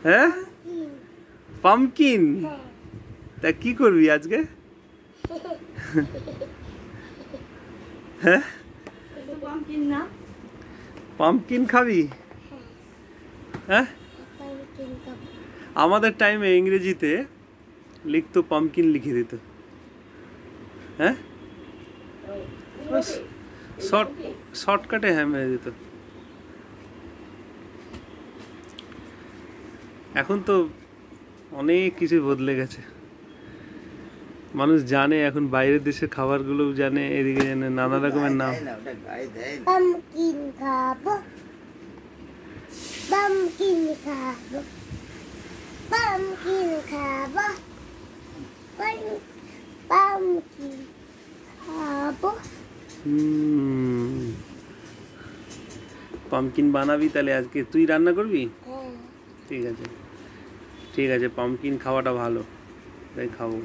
হ্যাঁ পামকিন তা কি করবি আজকে হ্যাঁ পামকিন খাবি হ্যাঁ আমাদের টাইমে ইংরেজিতে লিখতো পামকিন লিখে দিত হ্যাঁ শর্টকাটে হ্যাঁ মেরে দিত এখন তো অনেক কিছু বদলে গেছে মানুষ জানে এখন বাইরের দেশের খাবারগুলো জানে এদিকে জানে নানা রকমের নাম পামকিন খাবো পামকিন খাবো পামকিন খাবো পামকিন খাবো পামকিন বানাবি তাহলে আজকে তুই রান্না করবি ঠিক আছে পামকিন খাওয়াটা ভালো তাই খাবো